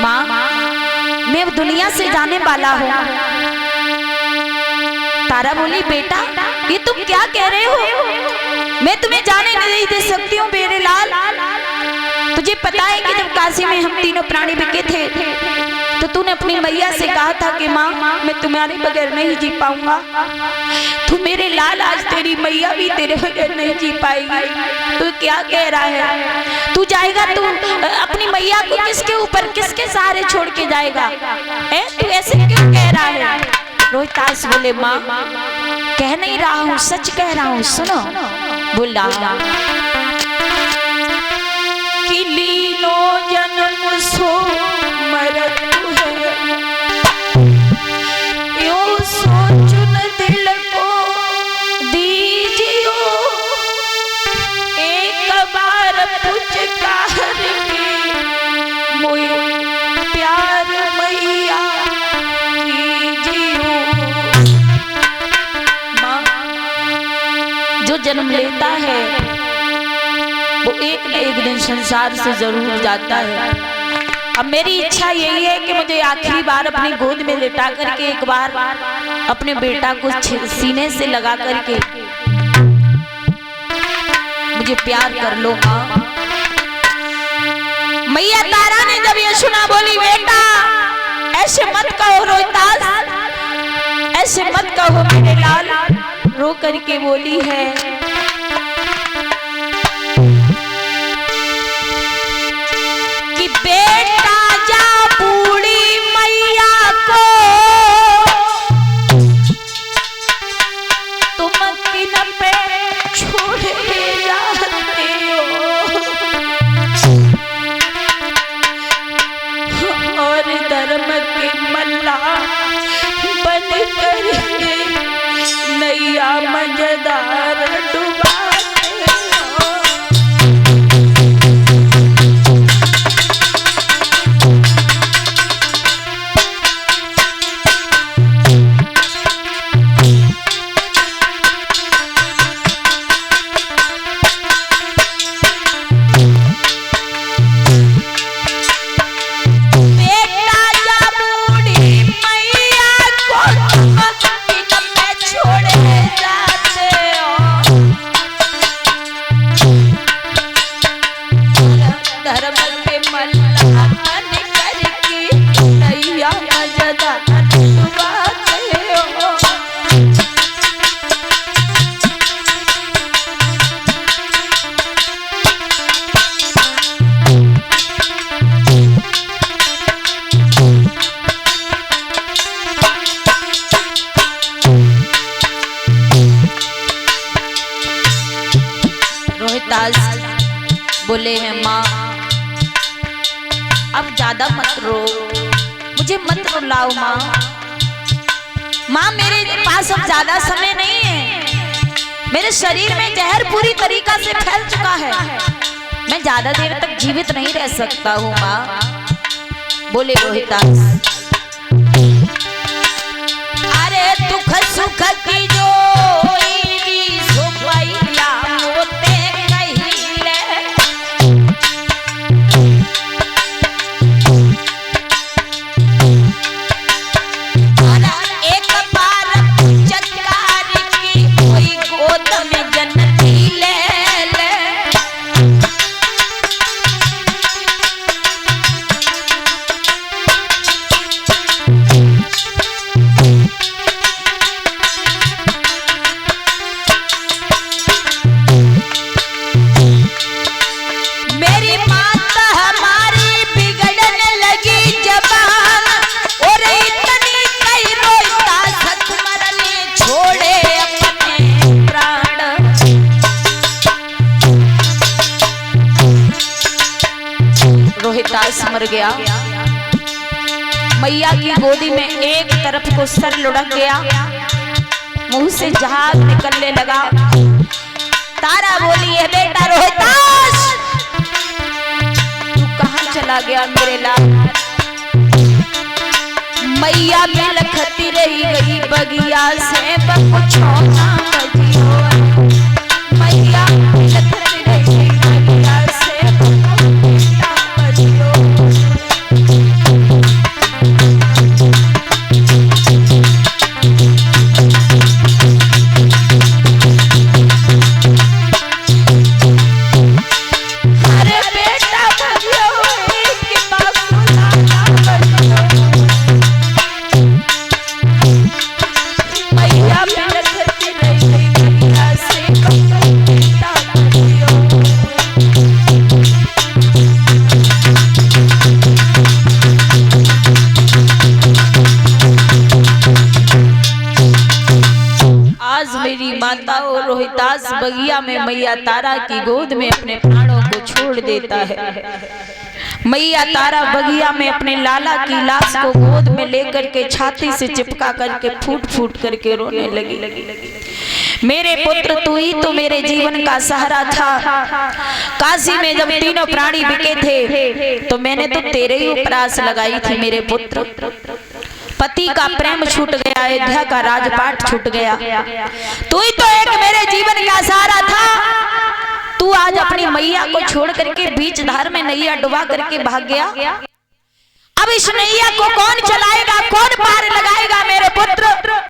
माँ मैं अब दुनिया से जाने वाला हूँ। तारा बोली बेटा ये तुम क्या कह रहे हो, मैं तुम्हें जाने नहीं दे सकती हूँ मेरे लाल। तुझे पता है कि जब काशी में हम तीनों प्राणी बिके थे तो तूने अपनी मैया से कहा था कि माँ मैं तुम्हारे बगैर नहीं जी पाऊंगा। तू मेरे लाल आज तेरी मैया भी तेरे बगैर नहीं जी पाएगी। तू क्या कह रहा है, तू जाएगा तू अपनी मैया को किसके ऊपर किसके सहारे छोड़ के जाएगा, है तू ऐसे क्यों कह रहा है। रोहितास बोले माँ कह नहीं रहा हूँ सच कह रहा हूँ, सुनो। बोला कि लीनो जन्म सो मरत है, यो सोचुन दिल को दीजियो, एक बार पुचकार के मोय प्यार मैया कीजियो। माँ जो जन्म लेता है वो एक न एक दिन संसार से जरूर जाता है। अब मेरी इच्छा यही है कि मुझे आखिरी बार अपनी गोद में लेटा करके एक बार अपने बेटा को सीने से लगा करके मुझे प्यार कर लो माँ। मैया तारा ने जब ये सुना बोली बेटा ऐसे मत कहो रोहितास, ऐसे मत कहो मेरे लाल। रो करके बोली है कि बेटा जा बूढ़ी मैया को तुम किन पे छोड़े जाते हो, और धर्म के मल्ला बन कर नैया मजेदार डुबाते हो। बोले हैं माँ अब ज्यादा मत रो, मुझे मत रुलाओ माँ। माँ मेरे पास अब ज्यादा समय नहीं है, मेरे शरीर में जहर पूरी तरीका से फैल चुका है, मैं ज्यादा देर तक जीवित नहीं रह सकता हूँ माँ। बोले रोहितास अरे दुख सुख की जो रोहितास मर गया। मैया की गोदी में एक तरफ को सर लुढ़क गया, मुंह से जहाज निकलने लगा। तारा बोली है बेटा रोहितास तू कहां चला गया मेरे लाल। मैया बिलखती रही गई बगिया से बकुछो ना बजियो, मैया बिलखती रही गई बगिया से बकुछो ना बजियो। रोहतास बगिया में मैया तारा की गोद में अपने प्राणों को छोड़ देता है। मैया तारा बगिया में अपने लाला की लाश को गोद में लेकर के छाती से चिपका करके फूट फूट करके रोने लगी। मेरे पुत्र तू ही तो मेरे जीवन का सहारा था। काशी में जब तीनों प्राणी बिके थे तो मैंने तो तेरे ही ऊपर आस लगाई थी मेरे पुत्र। पति का प्रेम छूट गया, अयोध्या का राजपाट छूट गया, तू ही तो एक मेरे जीवन का सहारा था। तू आज अपनी मैया को छोड़ करके बीच धार में नैया डुबा करके भाग गया। अब इस नैया को कौन चलाएगा, कौन पार लगाएगा मेरे पुत्र?